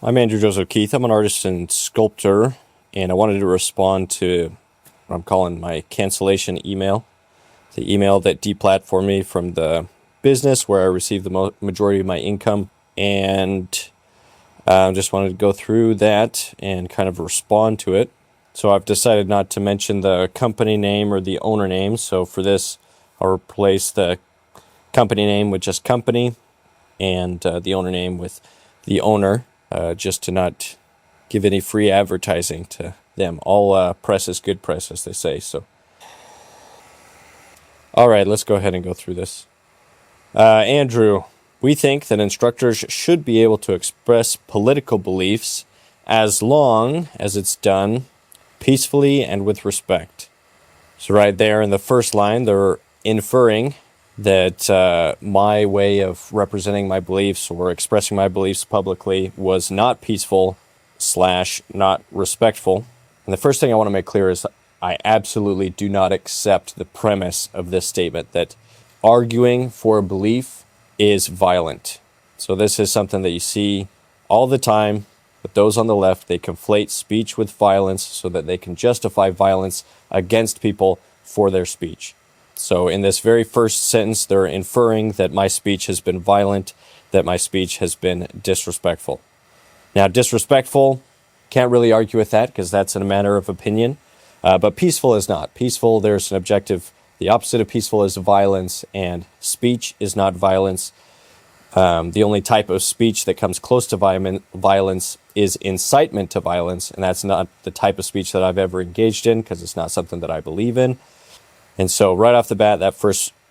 I'm Andrew Joseph Keith. I'm an artist and sculptor, and I wanted to respond to what I'm calling my cancellation email, the email that deplatformed me from the business where I received the majority of my income, and just wanted to go through that and kind of respond to it. So I've decided not to mention the company name or the owner name, so for this I'll replace the company name with just company and the owner name with the owner. Just to not give any free advertising to them. All press is good press, as they say. So, all right, let's go ahead and go through this. Andrew, we think that instructors should be able to express political beliefs as long as it's done peacefully and with respect. So right there in the first line, they're inferring that my way of representing my beliefs or expressing my beliefs publicly was not peaceful / not respectful. And the first thing I want to make clear is I absolutely do not accept the premise of this statement that arguing for a belief is violent. So this is something that you see all the time with those on the left. They conflate speech with violence so that they can justify violence against people for their speech. So in this very first sentence, they're inferring that my speech has been violent, that my speech has been disrespectful. Now, disrespectful, can't really argue with that because that's a matter of opinion, but peaceful is not. Peaceful, there's an objective. The opposite of peaceful is violence, and speech is not violence. The only type of speech that comes close to violence is incitement to violence, and that's not the type of speech that I've ever engaged in because it's not something that I believe in. And so right off the bat,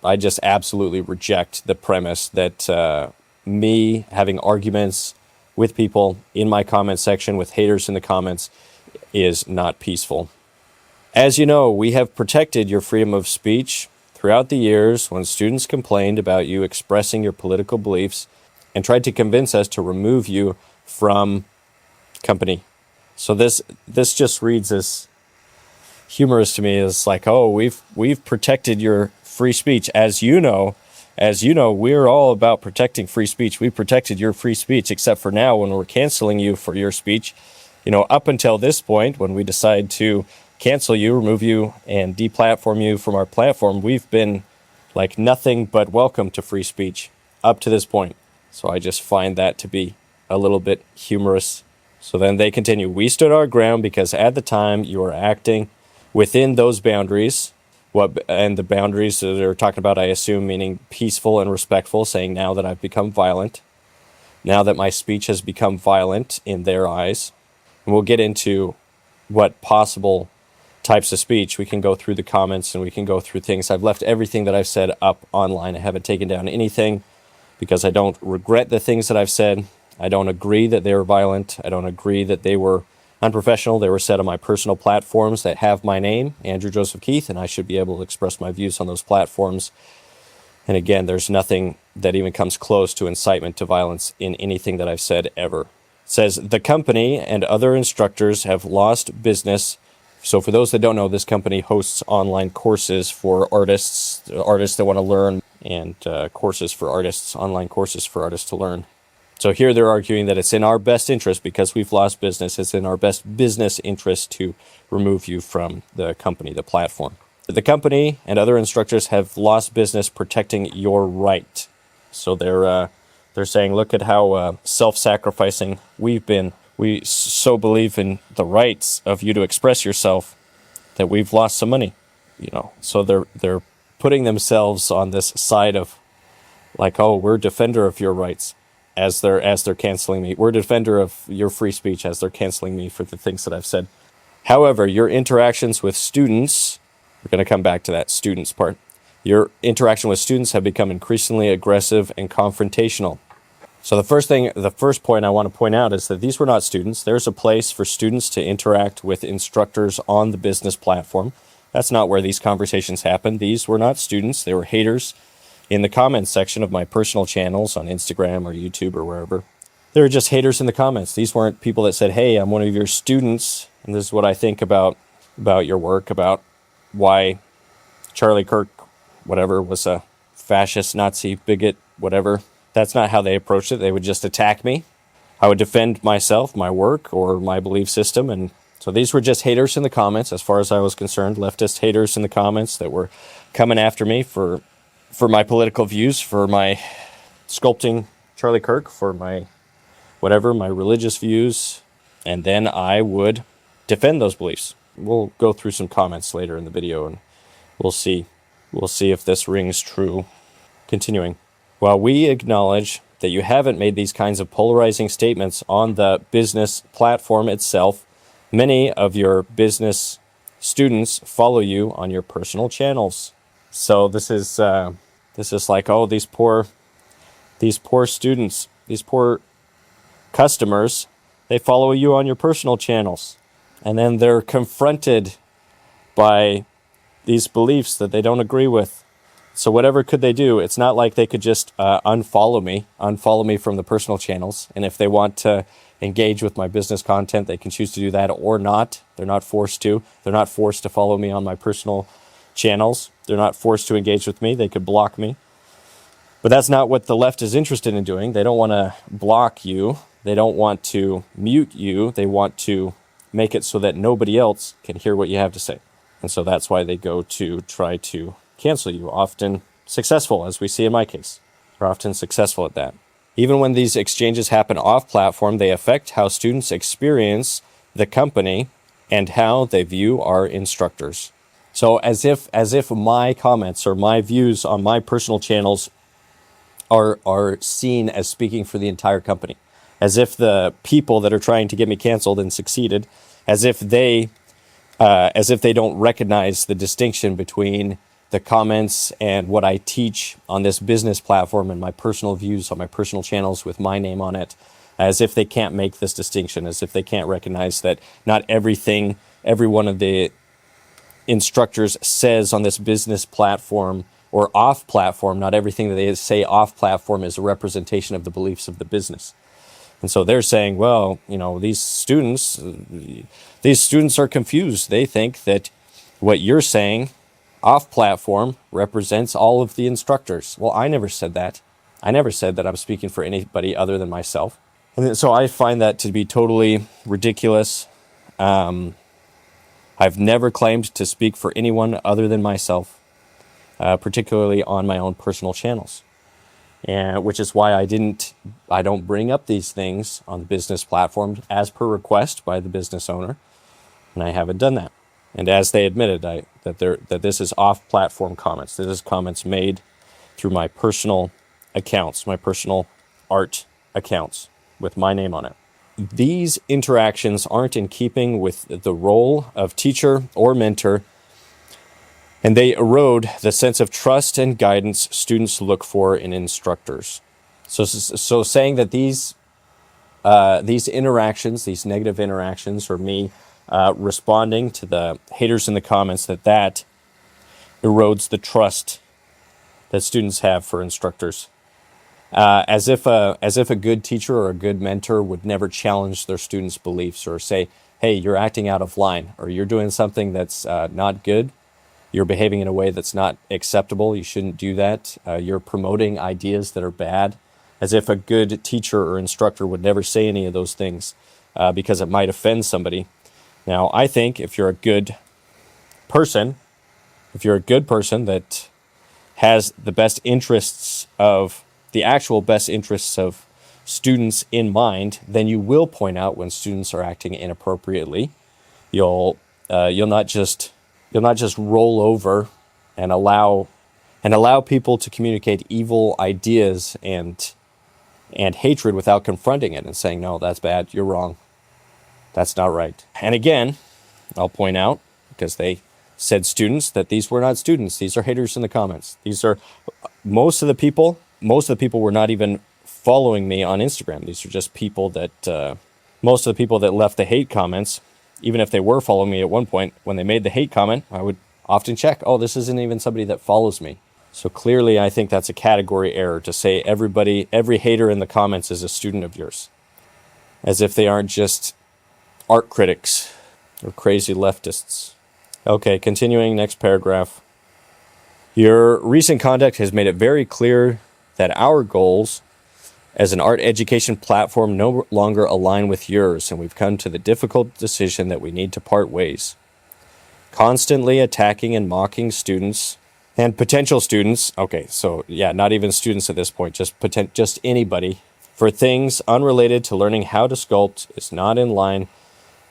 I just absolutely reject the premise that me having arguments with people in my comment section, with haters in the comments, is not peaceful. As you know, we have protected your freedom of speech throughout the years when students complained about you expressing your political beliefs and tried to convince us to remove you from company. So this just reads as humorous to me. Is like, oh, we've protected your free speech. As you know, we're all about protecting free speech. We protected your free speech, except for now when we're canceling you for your speech. Up until this point, when we decide to cancel you, remove you, and deplatform you from our platform, we've been like nothing but welcome to free speech up to this point. So I just find that to be a little bit humorous. So then they continue. We stood our ground because at the time you were acting within those boundaries, and the boundaries that they're talking about, I assume, meaning peaceful and respectful, saying now that I've become violent, now that my speech has become violent in their eyes. And we'll get into what possible types of speech. We can go through the comments and we can go through things. I've left everything that I've said up online. I haven't taken down anything because I don't regret the things that I've said. I don't agree that they were violent. I don't agree that they were unprofessional. They were set on my personal platforms that have my name, Andrew Joseph Keith, and I should be able to express my views on those platforms. And again, there's nothing that even comes close to incitement to violence in anything that I've said ever. It says, the company and other instructors have lost business. So for those that don't know, this company hosts online courses for artists that want to learn, and courses for artists, online courses for artists to learn. So here they're arguing that it's in our best interest because we've lost business. It's in our best business interest to remove you from the company, the platform. The company and other instructors have lost business protecting your right. So they're saying, look at how self-sacrificing we've been. We so believe in the rights of you to express yourself that we've lost some money. So they're putting themselves on this side of like, oh, we're a defender of your rights. As they're canceling me. We're a defender of your free speech as they're canceling me for the things that I've said. However, your interactions with students, we're going to come back to that students part. Your interaction with students have become increasingly aggressive and confrontational. So the first point I want to point out is that these were not students. There's a place for students to interact with instructors on the business platform. That's not where these conversations happen. These were not students. They were haters in the comments section of my personal channels on Instagram or YouTube or wherever. They were just haters in the comments. These weren't people that said, hey, I'm one of your students, and this is what I think about your work, about why Charlie Kirk, whatever, was a fascist, Nazi, bigot, whatever. That's not how they approached it. They would just attack me. I would defend myself, my work, or my belief system. And so these were just haters in the comments, as far as I was concerned, leftist haters in the comments that were coming after me for my political views, for my sculpting Charlie Kirk, for my whatever, my religious views. And then I would defend those beliefs. We'll go through some comments later in the video and we'll see. We'll see if this rings true. Continuing. While we acknowledge that you haven't made these kinds of polarizing statements on the business platform itself, many of your business students follow you on your personal channels. So this is like, oh, these poor students, these poor customers, they follow you on your personal channels. And then they're confronted by these beliefs that they don't agree with. So whatever could they do? It's not like they could just unfollow me from the personal channels. And if they want to engage with my business content, they can choose to do that or not. They're not forced to. They're not forced to follow me on my personal channels. They're not forced to engage with me. They could block me. But that's not what the left is interested in doing. They don't want to block you. They don't want to mute you. They want to make it so that nobody else can hear what you have to say. And so that's why they go to try to cancel you. Often successful, as we see in my case. They're often successful at that. Even when these exchanges happen off-platform, they affect how students experience the company and how they view our instructors. So as if my comments or my views on my personal channels are seen as speaking for the entire company. As if the people that are trying to get me canceled and succeeded, as if they don't recognize the distinction between the comments and what I teach on this business platform and my personal views on my personal channels with my name on it, as if they can't make this distinction, as if they can't recognize that not everything, every one of the instructors says on this business platform or off platform, not everything that they say off platform is a representation of the beliefs of the business. And so they're saying, well, you know, these students are confused. They think that what you're saying off platform represents all of the instructors. Well, I never said that. I never said that I'm speaking for anybody other than myself. And so I find that to be totally ridiculous. I've never claimed to speak for anyone other than myself, particularly on my own personal channels. And which is why I don't bring up these things on the business platform as per request by the business owner, and I haven't done that. And as they admitted, that this is off-platform comments. This is comments made through my personal accounts, my personal art accounts with my name on it. These interactions aren't in keeping with the role of teacher or mentor, and they erode the sense of trust and guidance students look for in instructors. So saying that these interactions, these negative interactions, or me responding to the haters in the comments, that erodes the trust that students have for instructors. As if a good teacher or a good mentor would never challenge their students' beliefs or say, hey, you're acting out of line, or you're doing something that's not good. You're behaving in a way that's not acceptable. You shouldn't do that. You're promoting ideas that are bad. As if a good teacher or instructor would never say any of those things because it might offend somebody. Now, I think if you're a good person that has the actual best interests of students in mind, then you will point out when students are acting inappropriately. You'll not just roll over and allow people to communicate evil ideas and hatred without confronting it and saying, no, that's bad, you're wrong, that's not right. And again, I'll point out, because they said students, that these were not students. These are haters in the comments. These are most of the people were not even following me on Instagram. These are just people that most of the people that left the hate comments, even if they were following me at one point, when they made the hate comment, I would often check, oh, this isn't even somebody that follows me. So clearly, I think that's a category error to say every hater in the comments is a student of yours, as if they aren't just art critics or crazy leftists. Okay, continuing, next paragraph. Your recent conduct has made it very clear that our goals as an art education platform no longer align with yours, and we've come to the difficult decision that we need to part ways. Constantly attacking and mocking students and potential students, okay, so yeah, not even students at this point, just anybody, for things unrelated to learning how to sculpt is not in line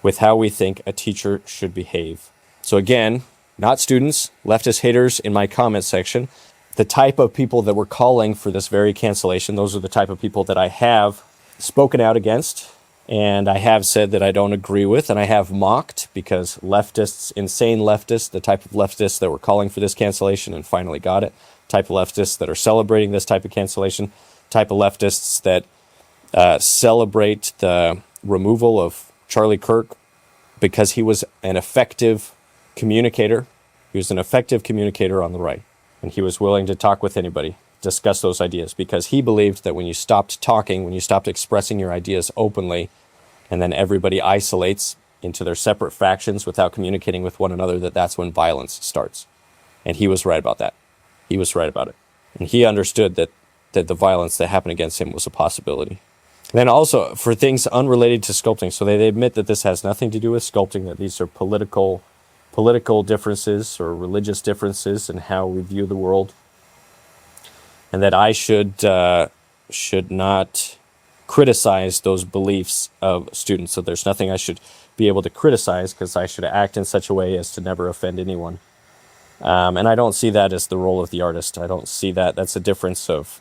with how we think a teacher should behave. So again, not students, leftist haters in my comment section. The type of people that were calling for this very cancellation, those are the type of people that I have spoken out against, and I have said that I don't agree with, and I have mocked, because leftists, insane leftists, the type of leftists that were calling for this cancellation and finally got it, type of leftists that are celebrating this type of cancellation, type of leftists that celebrate the removal of Charlie Kirk because he was an effective communicator. He was an effective communicator on the right. And he was willing to talk with anybody, discuss those ideas, because he believed that when you stopped talking, when you stopped expressing your ideas openly, and then everybody isolates into their separate factions without communicating with one another, that's when violence starts. And he was right about that. He was right about it. And he understood that the violence that happened against him was a possibility. And then also, for things unrelated to sculpting, so they admit that this has nothing to do with sculpting, that these are political differences or religious differences in how we view the world, and that I should not criticize those beliefs of students. So there's nothing I should be able to criticize, because I should act in such a way as to never offend anyone. And I don't see that as the role of the artist. I don't see that. That's a difference of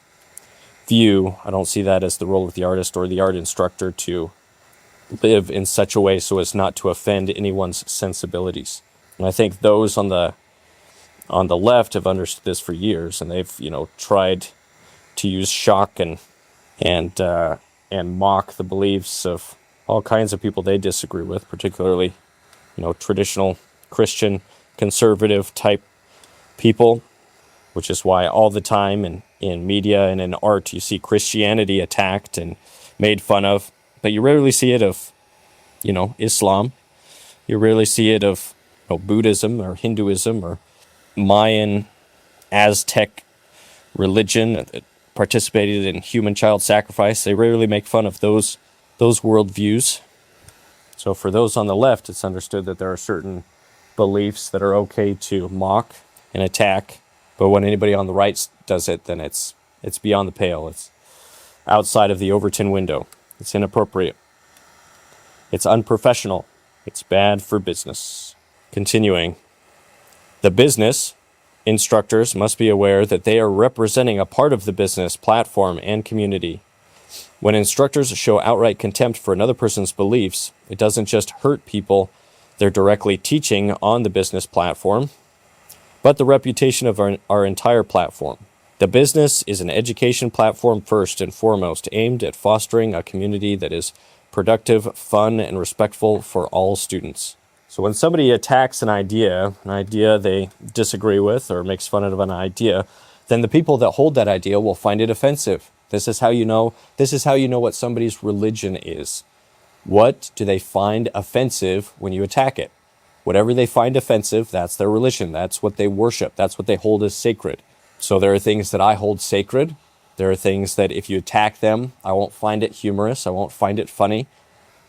view. I don't see that as the role of the artist or the art instructor, to live in such a way so as not to offend anyone's sensibilities. And I think those on the left have understood this for years, and they've tried to use shock and mock the beliefs of all kinds of people they disagree with, particularly traditional Christian conservative type people, which is why all the time in media and in art you see Christianity attacked and made fun of, but you rarely see it of Islam. You rarely see it of Buddhism or Hinduism or Mayan, Aztec religion that participated in human child sacrifice. They rarely make fun of those worldviews. So for those on the left, it's understood that there are certain beliefs that are okay to mock and attack, but when anybody on the right does it, then it's beyond the pale. It's outside of the Overton window. It's inappropriate. It's unprofessional. It's bad for business. Continuing, the business instructors must be aware that they are representing a part of the business platform and community. When instructors show outright contempt for another person's beliefs, it doesn't just hurt people they're directly teaching on the business platform, but the reputation of our entire platform. The business is an education platform first and foremost, aimed at fostering a community that is productive, fun, and respectful for all students. So when somebody attacks an idea they disagree with, or makes fun of an idea, then the people that hold that idea will find it offensive. This is how you know what somebody's religion is. What do they find offensive when you attack it? Whatever they find offensive, that's their religion. That's what they worship. That's what they hold as sacred. So there are things that I hold sacred. There are things that if you attack them, I won't find it humorous. I won't find it funny,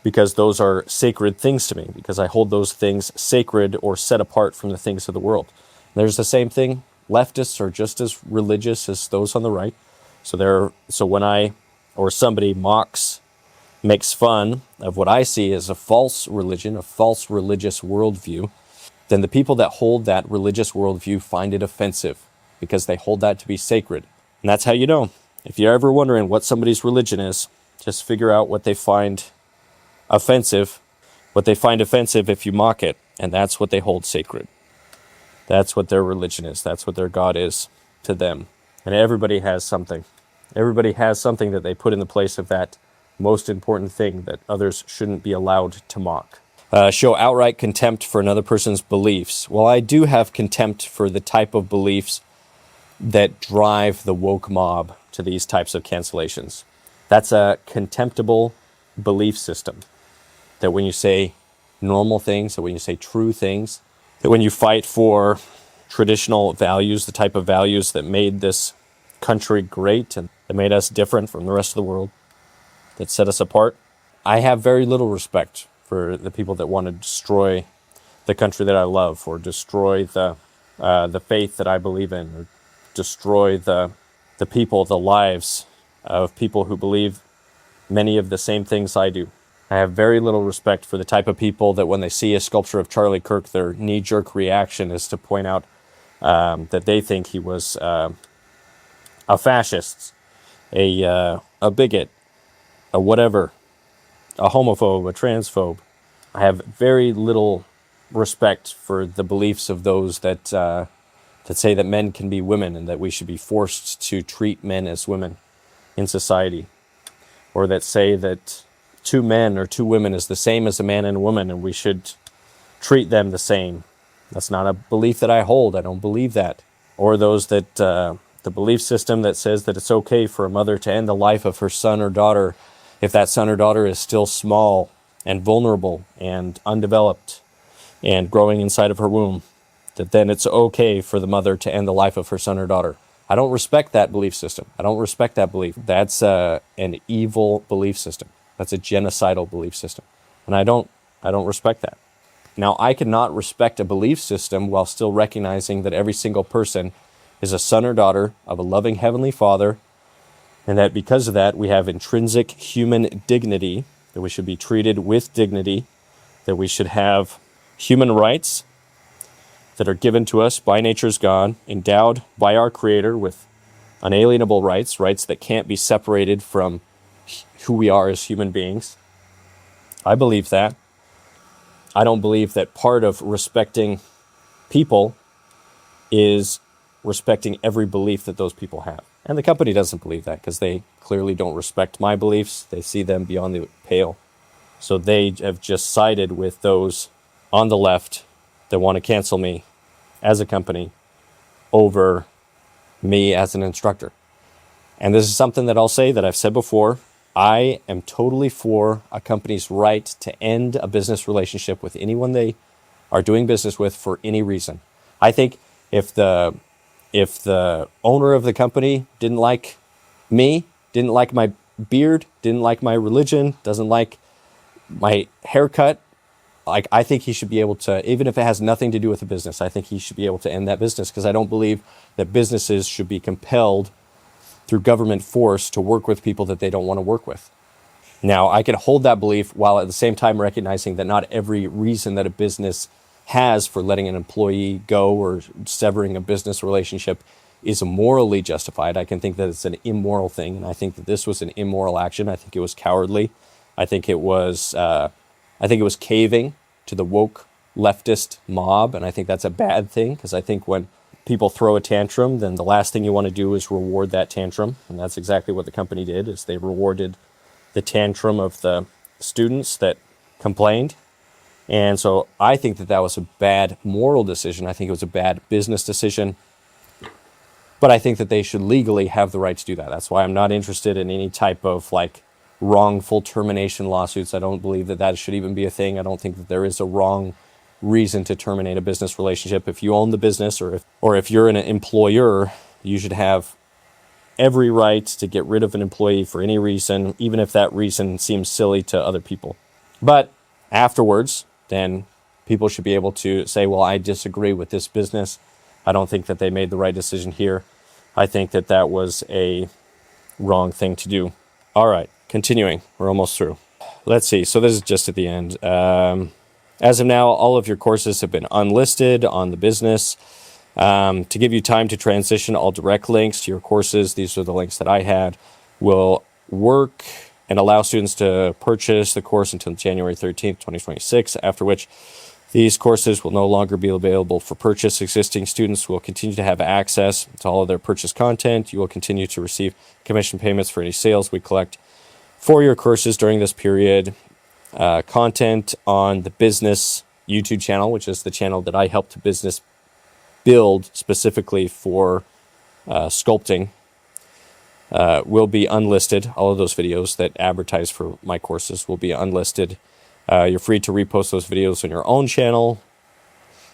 because those are sacred things to me, because I hold those things sacred or set apart from the things of the world. There's the same thing. Leftists are just as religious as those on the right. So when somebody makes fun of what I see as a false religion, a false religious worldview, then the people that hold that religious worldview find it offensive, because they hold that to be sacred. And that's how you know. If you're ever wondering what somebody's religion is, just figure out what they find offensive if you mock it, and that's what they hold sacred. That's what their religion is. That's what their God is to them. And everybody has something. Everybody has something that they put in the place of that most important thing that others shouldn't be allowed to mock. Show outright contempt for another person's beliefs. Well, I do have contempt for the type of beliefs that drive the woke mob to these types of cancellations. That's a contemptible belief system. That when you say normal things, that when you say true things, that when you fight for traditional values, the type of values that made this country great, and that made us different from the rest of the world, that set us apart. I have very little respect for the people that want to destroy the country that I love, or destroy the faith that I believe in, or destroy the people, the lives of people who believe many of the same things I do. I have very little respect for the type of people that when they see a sculpture of Charlie Kirk, their knee-jerk reaction is to point out that they think he was a fascist, a bigot, a whatever, a homophobe, a transphobe. I have very little respect for the beliefs of those that say that men can be women and that we should be forced to treat men as women in society, or that say that two men or two women is the same as a man and a woman and we should treat them the same. That's not a belief that I hold. I don't believe that. Or those that the belief system that says that it's okay for a mother to end the life of her son or daughter if that son or daughter is still small and vulnerable and undeveloped and growing inside of her womb, that then it's okay for the mother to end the life of her son or daughter. I don't respect that belief system. I don't respect that belief. That's an evil belief system. That's a genocidal belief system. And I don't respect that. Now, I cannot respect a belief system while still recognizing that every single person is a son or daughter of a loving Heavenly Father, and that because of that, we have intrinsic human dignity, that we should be treated with dignity, that we should have human rights that are given to us by nature's God, endowed by our Creator with unalienable rights, rights that can't be separated from who we are as human beings. I believe that. I don't believe that part of respecting people is respecting every belief that those people have. And the company doesn't believe that because they clearly don't respect my beliefs. They see them beyond the pale. So they have just sided with those on the left that want to cancel me as a company over me as an instructor. And this is something that I'll say that I've said before. I am totally for a company's right to end a business relationship with anyone they are doing business with for any reason. I think if the owner of the company didn't like me, didn't like my beard, didn't like my religion, doesn't like my haircut, I think he should be able to, even if it has nothing to do with the business, I think he should be able to end that business, because I don't believe that businesses should be compelled through government force to work with people that they don't want to work with. Now, I can hold that belief while at the same time recognizing that not every reason that a business has for letting an employee go or severing a business relationship is morally justified. I can think that it's an immoral thing, and I think that this was an immoral action. I think it was cowardly. I think it was caving to the woke leftist mob, and I think that's a bad thing, because I think when people throw a tantrum, then the last thing you want to do is reward that tantrum, and that's exactly what the company did, is they rewarded the tantrum of the students that complained. And so I think that that was a bad moral decision. I think it was a bad business decision, but I think that they should legally have the right to do that. That's why I'm not interested in any type of wrongful termination lawsuits. I don't believe that that should even be a thing. I don't think that there is a wrong reason to terminate a business relationship. If you own the business, or if you're an employer, you should have every right to get rid of an employee for any reason, even if that reason seems silly to other people. But afterwards, then people should be able to say, well, I disagree with this business. I don't think that they made the right decision here. I think that that was a wrong thing to do. All right, continuing. We're almost through. Let's see. So this is just at the end. As of now, all of your courses have been unlisted on the business. To give you time to transition, all direct links to your courses, these are the links that I had, will work and allow students to purchase the course until January 13th, 2026, after which these courses will no longer be available for purchase. Existing students will continue to have access to all of their purchase content. You will continue to receive commission payments for any sales we collect for your courses during this period. Content on the business YouTube channel, which is the channel that I helped the business build specifically for sculpting, will be unlisted. All of those videos that advertise for my courses will be unlisted. You're free to repost those videos on your own channel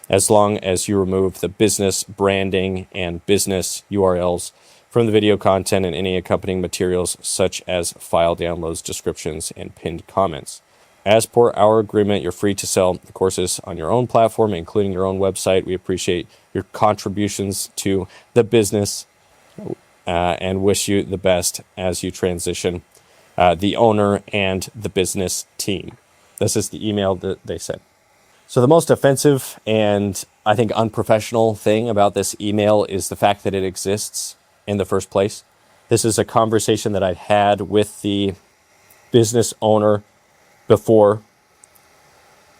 as long as you remove the business branding and business URLs from the video content and any accompanying materials such as file downloads, descriptions, and pinned comments. As per our agreement, you're free to sell the courses on your own platform, including your own website. We appreciate your contributions to the business and wish you the best as you transition the owner and the business team. This is the email that they sent. So the most offensive and I think unprofessional thing about this email is the fact that it exists in the first place. This is a conversation that I've had with the business owner before,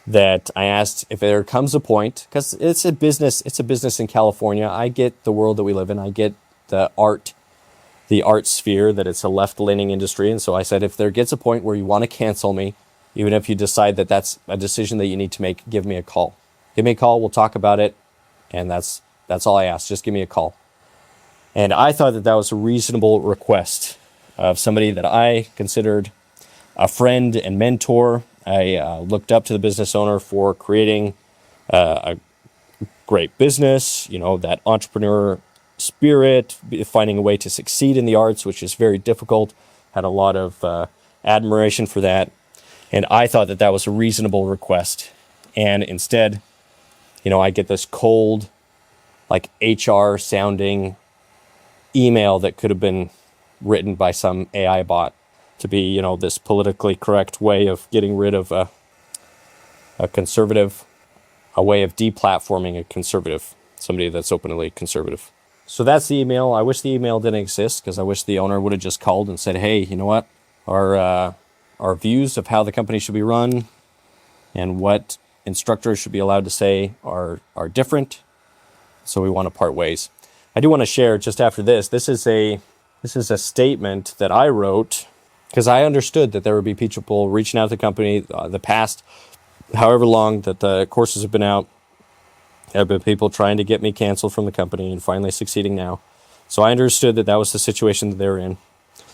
that I asked if there comes a point, because it's a business in California. I get the world that we live in. I get the art sphere, that it's a left-leaning industry. And so I said, if there gets a point where you want to cancel me, even if you decide that that's a decision that you need to make, give me a call. Give me a call. We'll talk about it. And that's all I ask. Just give me a call. And I thought that was a reasonable request of somebody that I considered a friend and mentor. I looked up to the business owner for creating a great business, that entrepreneur spirit, finding a way to succeed in the arts, which is very difficult. Had a lot of admiration for that. And I thought that was a reasonable request. And instead, I get this cold, like HR sounding email that could have been written by some AI bot to be, this politically correct way of getting rid of a conservative, a way of deplatforming a conservative, somebody that's openly conservative. So that's the email. I wish the email didn't exist, because I wish the owner would have just called and said, hey, you know what? Our views of how the company should be run and what instructors should be allowed to say are different. So we want to part ways. I do want to share just after this. This is a statement that I wrote because I understood that there would be people reaching out to the company the past however long that the courses have been out. There have been people trying to get me canceled from the company and finally succeeding now. So I understood that was the situation that they were in.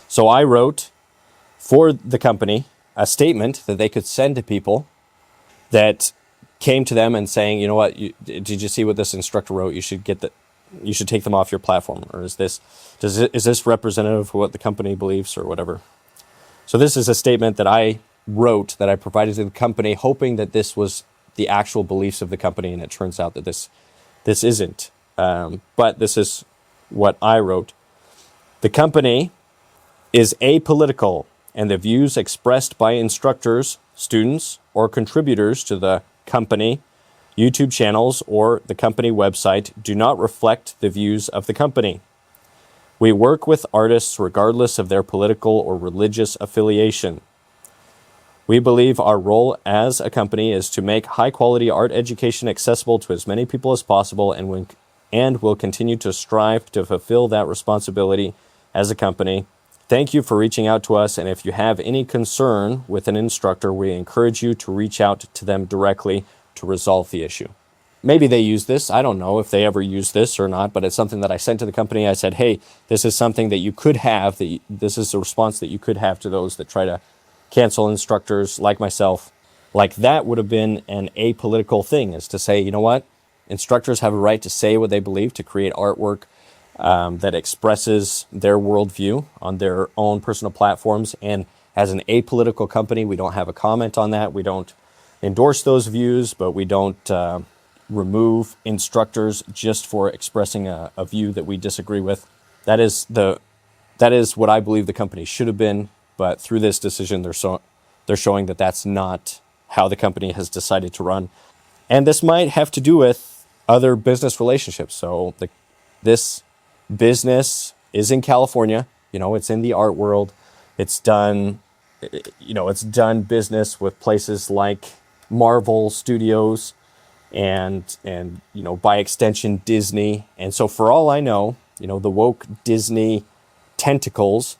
So I wrote for the company a statement that they could send to people that came to them and saying, you know what, did you see what this instructor wrote? You should take them off your platform. Or is this representative of what the company believes or whatever? So this is a statement that I wrote, that I provided to the company, hoping that this was the actual beliefs of the company, and it turns out that this isn't. But this is what I wrote. The company is apolitical, and the views expressed by instructors, students, or contributors to the company, YouTube channels, or the company website do not reflect the views of the company. We work with artists regardless of their political or religious affiliation. We believe our role as a company is to make high-quality art education accessible to as many people as possible, and will continue to strive to fulfill that responsibility as a company. Thank you for reaching out to us, and if you have any concern with an instructor, we encourage you to reach out to them directly to resolve the issue. Maybe they use this. I don't know if they ever use this or not, but it's something that I sent to the company. I said, hey, this is something that you could have. This is a response that you could have to those that try to cancel instructors like myself. Like, that would have been an apolitical thing, is to say, you know what? Instructors have a right to say what they believe, to create artwork that expresses their worldview on their own personal platforms. And as an apolitical company, we don't have a comment on that. We don't endorse those views, but we don't remove instructors just for expressing a view that we disagree with. That is what I believe the company should have been. But through this decision, they're showing that that's not how the company has decided to run. And this might have to do with other business relationships. So this business is in California. It's in the art world. It's done business with places like Marvel Studios and by extension Disney. And so for all I know, the woke Disney tentacles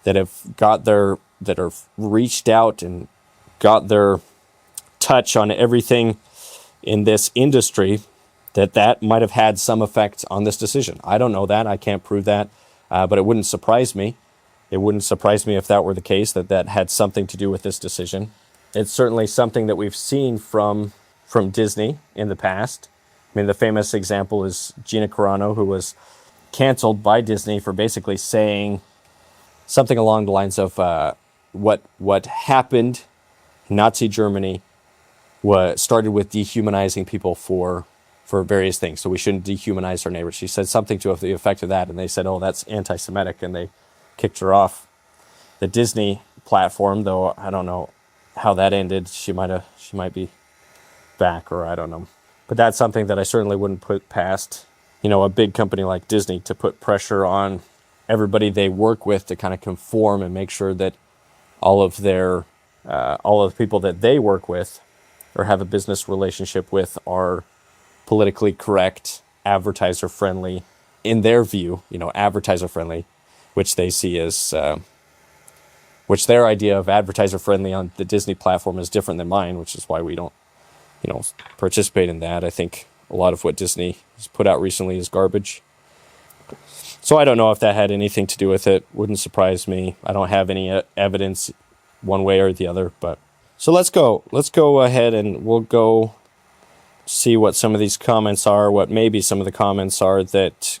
that have reached out and got their touch on everything in this industry, that might have had some effect on this decision. I don't know that. I can't prove that, but it wouldn't surprise me. It wouldn't surprise me if that were the case, that had something to do with this decision. It's certainly something that we've seen from Disney in the past. I mean, the famous example is Gina Carano, who was canceled by Disney for basically saying something along the lines of what happened in Nazi Germany started with dehumanizing people for various things. So we shouldn't dehumanize our neighbors. She said something to the effect of that, and they said, "Oh, that's anti-Semitic," and they kicked her off the Disney platform. Though I don't know how that ended. She might be back, or I don't know. But that's something that I certainly wouldn't put past, a big company like Disney to put pressure on everybody they work with to kind of conform and make sure that all of the people that they work with or have a business relationship with are politically correct, advertiser friendly, in their view, advertiser friendly, which they see as, which their idea of advertiser friendly on the Disney platform is different than mine, which is why we don't, participate in that. I think a lot of what Disney has put out recently is garbage. So I don't know if that had anything to do with it. Wouldn't surprise me. I don't have any evidence one way or the other, but so let's go ahead and we'll go see what some of these comments are, what maybe some of the comments are that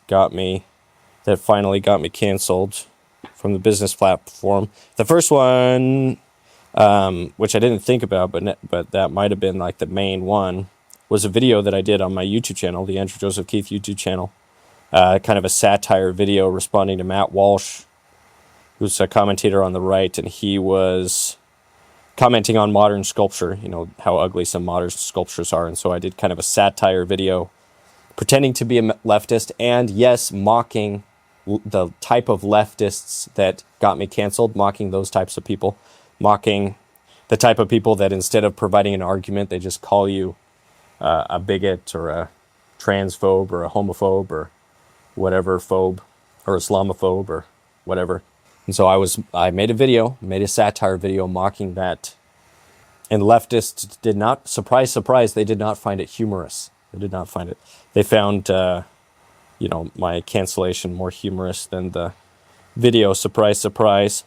finally got me canceled from the business platform. The first one, which I didn't think about, but that might have been like the main one, was a video that I did on my YouTube channel, the Andrew Joseph Keith YouTube channel, kind of a satire video responding to Matt Walsh, who's a commentator on the right, and he was commenting on modern sculpture, how ugly some modern sculptures are. And so I did kind of a satire video pretending to be a leftist and, yes, mocking the type of leftists that got me canceled, mocking those types of people, mocking the type of people that instead of providing an argument, they just call you a bigot or a transphobe or a homophobe or whatever phobe or Islamophobe or whatever. And so I made a satire video mocking that. And leftists did not, surprise, they did not find it humorous. They did not find it. They found, my cancellation more humorous than the video, surprise.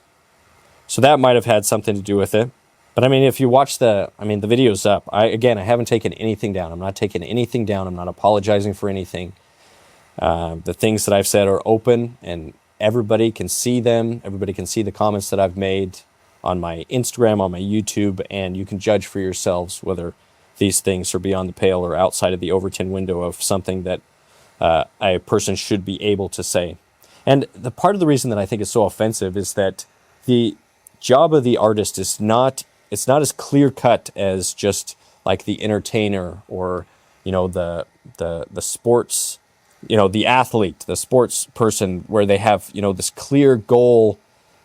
So that might have had something to do with it. But I mean, if you watch the video's up. I haven't taken anything down. I'm not taking anything down. I'm not apologizing for anything. The things that I've said are open and everybody can see them. Everybody can see the comments that I've made on my Instagram, on my YouTube, and you can judge for yourselves whether these things are beyond the pale or outside of the Overton window of something that a person should be able to say. And the part of the reason that I think it's so offensive is that the job of the artist is not as clear cut as just like the entertainer or the sports, the athlete, the sports person, where they have this clear goal,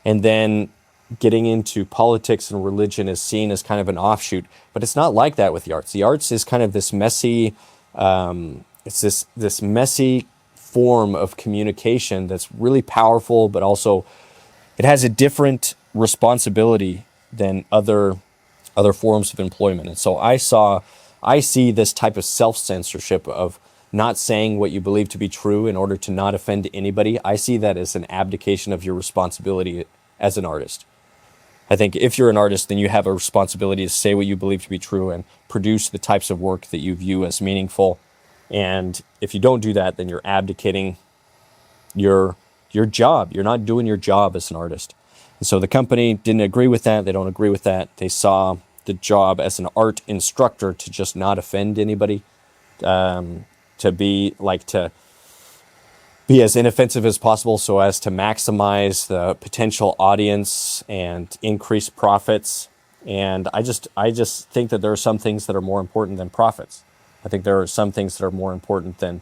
and then getting into politics and religion is seen as kind of an offshoot. But it's not like that with the arts. The arts is kind of this messy, it's this messy form of communication that's really powerful, but also it has a different responsibility than other forms of employment. And so I see this type of self-censorship of not saying what you believe to be true in order to not offend anybody. I see that as an abdication of your responsibility as an artist. I think if you're an artist, then you have a responsibility to say what you believe to be true and produce the types of work that you view as meaningful. And if you don't do that, then you're abdicating your job. You're not doing your job as an artist. And so the company didn't agree with that. They don't agree with that. They saw the job as an art instructor to just not offend anybody, to be as inoffensive as possible so as to maximize the potential audience and increase profits. And I just think that there are some things that are more important than profits. I think there are some things that are more important than,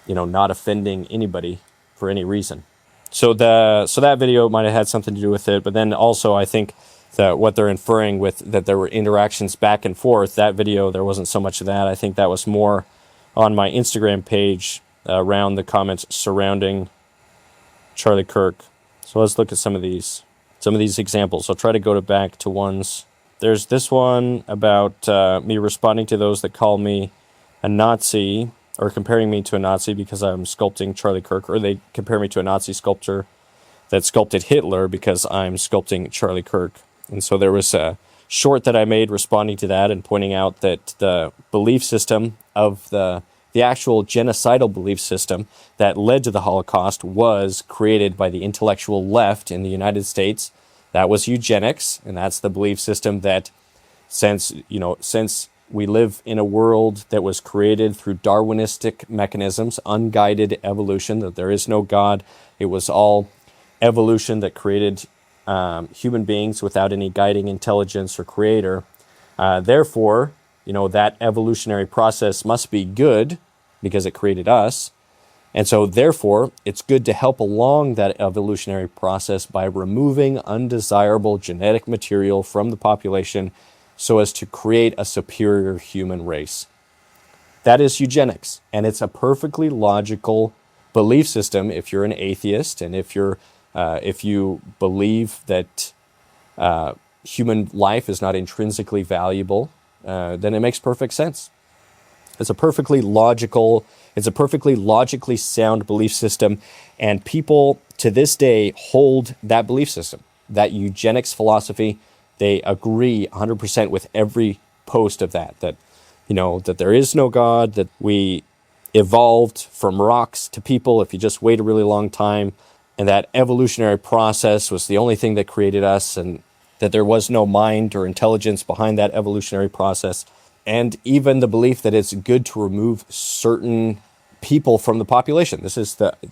not offending anybody for any reason. So that video might have had something to do with it. But then also I think that what they're inferring with that there were interactions back and forth, that video, there wasn't so much of that. I think that was more on my Instagram page around the comments surrounding Charlie Kirk. So let's look at some of these examples. I'll try to go back to ones. There's this one about me responding to those that call me a Nazi or comparing me to a Nazi because I'm sculpting Charlie Kirk, or they compare me to a Nazi sculptor that sculpted Hitler because I'm sculpting Charlie Kirk. And so there was a short that I made responding to that and pointing out that the belief system of the the actual genocidal belief system that led to the Holocaust was created by the intellectual left in the United States. That was eugenics, and that's the belief system that since we live in a world that was created through Darwinistic mechanisms, unguided evolution, that there is no God, it was all evolution that created human beings without any guiding intelligence or creator. Therefore, that evolutionary process must be good because it created us. And so, therefore, it's good to help along that evolutionary process by removing undesirable genetic material from the population so as to create a superior human race. That is eugenics, and it's a perfectly logical belief system if you're an atheist and if you believe that human life is not intrinsically valuable, then it makes perfect sense. It's a perfectly logically sound belief system, and people to this day hold that belief system, that eugenics philosophy. They agree 100% with every post of that there is no God, that we evolved from rocks to people if you just wait a really long time, and that evolutionary process was the only thing that created us, and that there was no mind or intelligence behind that evolutionary process. And even the belief that it's good to remove certain people from the population.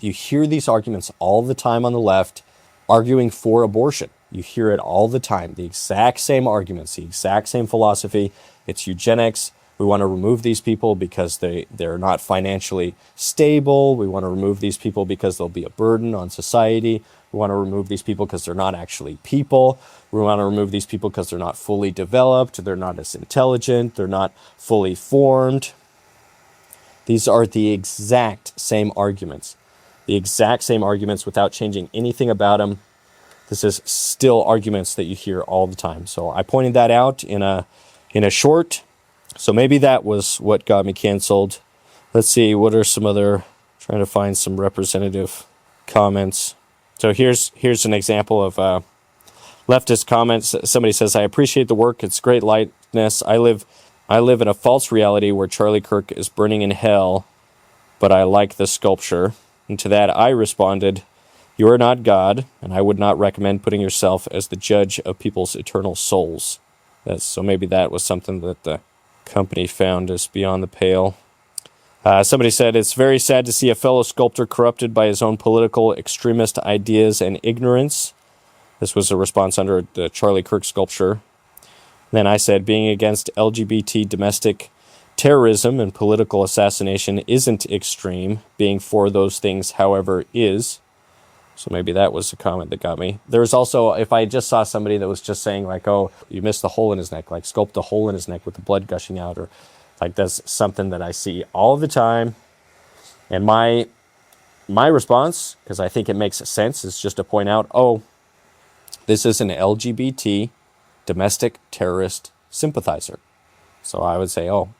You hear these arguments all the time on the left, arguing for abortion. You hear it all the time. The exact same arguments, the exact same philosophy. It's eugenics. We want to remove these people because they're not financially stable. We want to remove these people because they'll be a burden on society. We want to remove these people because they're not actually people. We want to remove these people because they're not fully developed. They're not as intelligent. They're not fully formed. These are the exact same arguments. The exact same arguments without changing anything about them. This is still arguments that you hear all the time. So I pointed that out in a short. So maybe that was what got me canceled. Let's see, what are some other, trying to find some representative comments. So here's an example of leftist comments. Somebody says, I appreciate the work. It's great lightness. I live in a false reality where Charlie Kirk is burning in hell, but I like the sculpture. And to that I responded, you are not God, and I would not recommend putting yourself as the judge of people's eternal souls. So maybe that was something that the company found as beyond the pale. Somebody said, it's very sad to see a fellow sculptor corrupted by his own political extremist ideas and ignorance. This was a response under the Charlie Kirk sculpture. Then I said, being against LGBT domestic terrorism and political assassination isn't extreme. Being for those things, however, is. So maybe that was a comment that got me. There's also, if I just saw somebody that was just saying like, oh, you missed the hole in his neck, like sculpt the hole in his neck with the blood gushing out, or like that's something that I see all the time. And my response, because I think it makes sense, is just to point out, oh, this is an LGBT domestic terrorist sympathizer. So I would say, oh,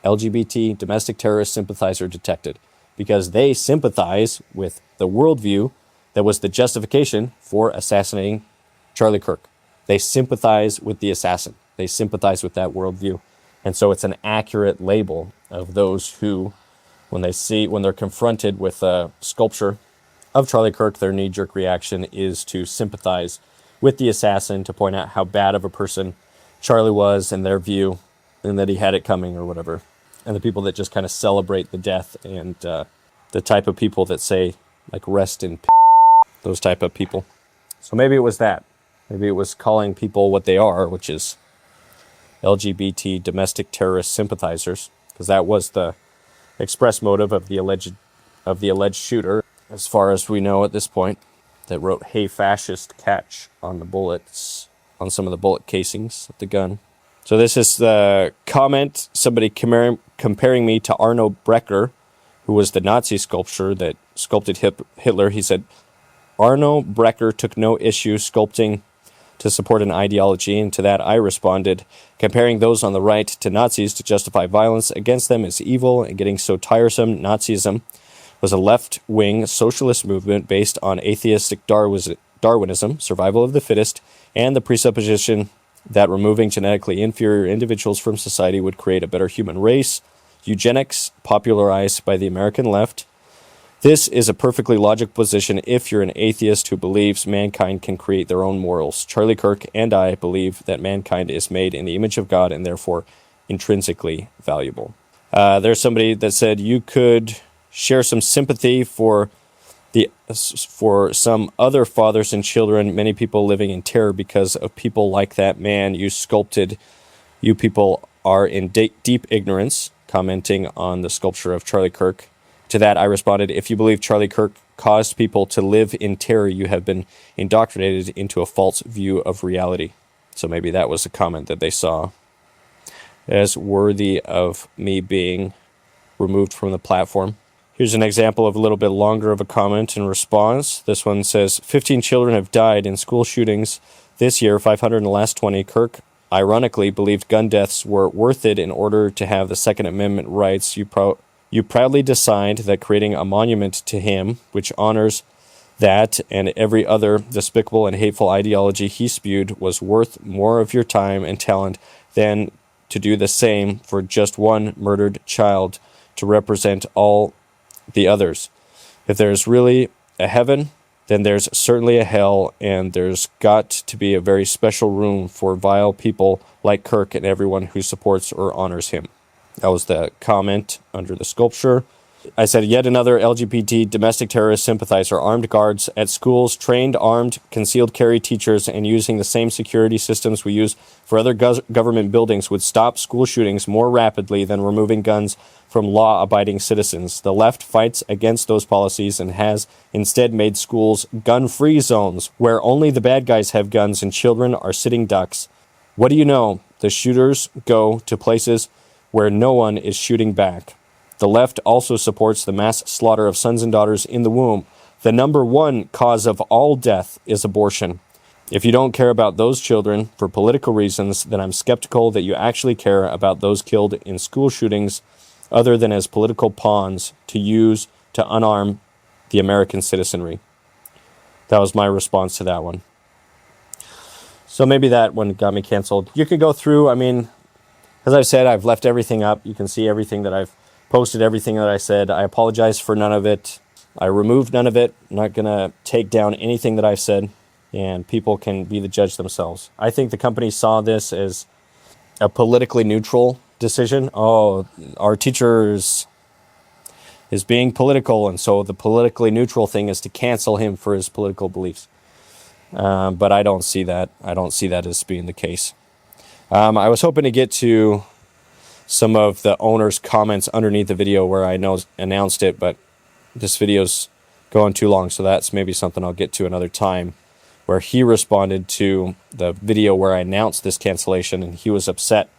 LGBT domestic terrorist sympathizer detected, because they sympathize with the worldview that was the justification for assassinating Charlie Kirk. They sympathize with the assassin. They sympathize with that worldview. And so it's an accurate label of those who, when they're confronted with a sculpture of Charlie Kirk, their knee-jerk reaction is to sympathize with the assassin, to point out how bad of a person Charlie was in their view, and that he had it coming or whatever. And the people that just kind of celebrate the death, and the type of people that say, like, rest in those type of people. So maybe it was that. Maybe it was calling people what they are, which is LGBT domestic terrorist sympathizers, because that was the express motive of the alleged shooter, as far as we know at this point, that wrote "Hey Fascist" catch on the bullets, on some of the bullet casings of the gun. So this is the comment, somebody comparing me to Arno Brecker, who was the Nazi sculptor that sculpted Hitler. He said, Arno Brecker took no issue sculpting to support an ideology, and to that I responded, comparing those on the right to Nazis to justify violence against them is evil and getting so tiresome. Nazism was a left-wing socialist movement based on atheistic Darwinism, survival of the fittest, and the presupposition that removing genetically inferior individuals from society would create a better human race. eugenics popularized by the American left. This is a perfectly logical position if you're an atheist who believes mankind can create their own morals. Charlie Kirk and I believe that mankind is made in the image of God and therefore intrinsically valuable. There's somebody that said you could share some sympathy for some other fathers and children, many people living in terror because of people like that man you sculpted. You people are in deep ignorance, commenting on the sculpture of Charlie Kirk. To that, I responded, if you believe Charlie Kirk caused people to live in terror, you have been indoctrinated into a false view of reality. So maybe that was a comment that they saw as worthy of me being removed from the platform. Here's an example of a little bit longer of a comment in response. This one says, 15 children have died in school shootings this year, 500 in the last 20. Kirk ironically believed gun deaths were worth it in order to have the Second Amendment rights. You proudly decide that creating a monument to him, which honors that and every other despicable and hateful ideology he spewed, was worth more of your time and talent than to do the same for just one murdered child to represent all the others. If there's really a heaven, then there's certainly a hell, and there's got to be a very special room for vile people like Kirk and everyone who supports or honors him. That was the comment under the sculpture. I said, yet another LGBT domestic terrorist sympathizer, armed guards at schools, trained armed concealed carry teachers, and using the same security systems we use for other government buildings would stop school shootings more rapidly than removing guns from law-abiding citizens. The left fights against those policies and has instead made schools gun-free zones where only the bad guys have guns and children are sitting ducks. What do you know? The shooters go to places where no one is shooting back. The left also supports the mass slaughter of sons and daughters in the womb. The number one cause of all death is abortion. If you don't care about those children for political reasons, then I'm skeptical that you actually care about those killed in school shootings other than as political pawns to use to unarm the American citizenry. That was my response to that one. So maybe that one got me canceled. You could go through, as I've said, I've left everything up. You can see everything that I've posted, everything that I said. I apologize for none of it. I removed none of it. I'm not going to take down anything that I've said, and people can be the judge themselves. I think the company saw this as a politically neutral decision. Oh, our teachers is being political, and so the politically neutral thing is to cancel him for his political beliefs. But I don't see that. I don't see that as being the case. I was hoping to get to some of the owner's comments underneath the video where I announced it, but this video's going too long, so that's maybe something I'll get to another time, where he responded to the video where I announced this cancellation, and he was upset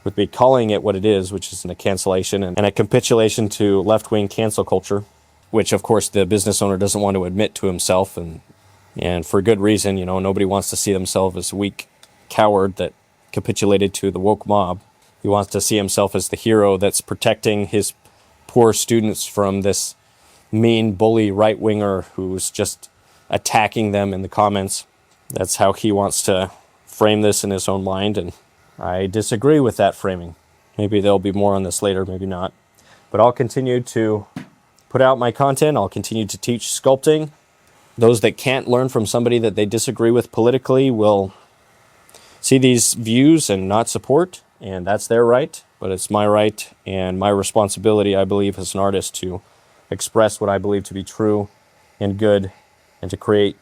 with me calling it what it is, which is a cancellation and a capitulation to left-wing cancel culture, which, of course, the business owner doesn't want to admit to himself, and for good reason. Nobody wants to see themselves as a weak coward that capitulated to the woke mob. He wants to see himself as the hero that's protecting his poor students from this mean bully right-winger who's just attacking them in the comments. That's how he wants to frame this in his own mind, and I disagree with that framing. Maybe there'll be more on this later, maybe not. But I'll continue to put out my content. I'll continue to teach sculpting. Those that can't learn from somebody that they disagree with politically will see these views and not support, and that's their right, but it's my right and my responsibility, I believe, as an artist to express what I believe to be true and good, and to create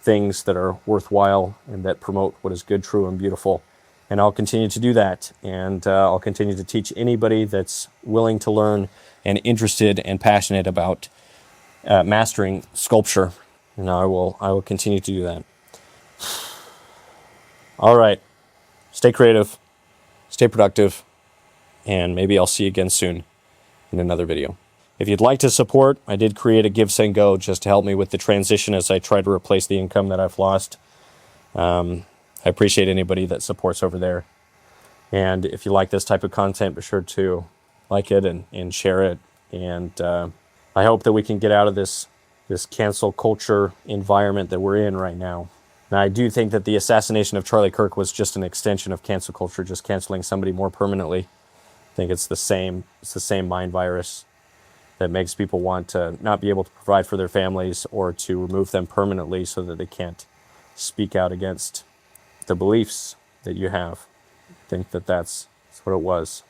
things that are worthwhile and that promote what is good, true, and beautiful. And I'll continue to do that, and I'll continue to teach anybody that's willing to learn and interested and passionate about mastering sculpture, and I will continue to do that. All right. Stay creative, stay productive, and maybe I'll see you again soon in another video. If you'd like to support, I did create a Give, Send, Go just to help me with the transition as I try to replace the income that I've lost. I appreciate anybody that supports over there. And if you like this type of content, be sure to like it and share it. And I hope that we can get out of this cancel culture environment that we're in right now. Now, I do think that the assassination of Charlie Kirk was just an extension of cancel culture, just canceling somebody more permanently. I think it's the same. It's the same mind virus that makes people want to not be able to provide for their families or to remove them permanently so that they can't speak out against the beliefs that you have. I think that that's what it was.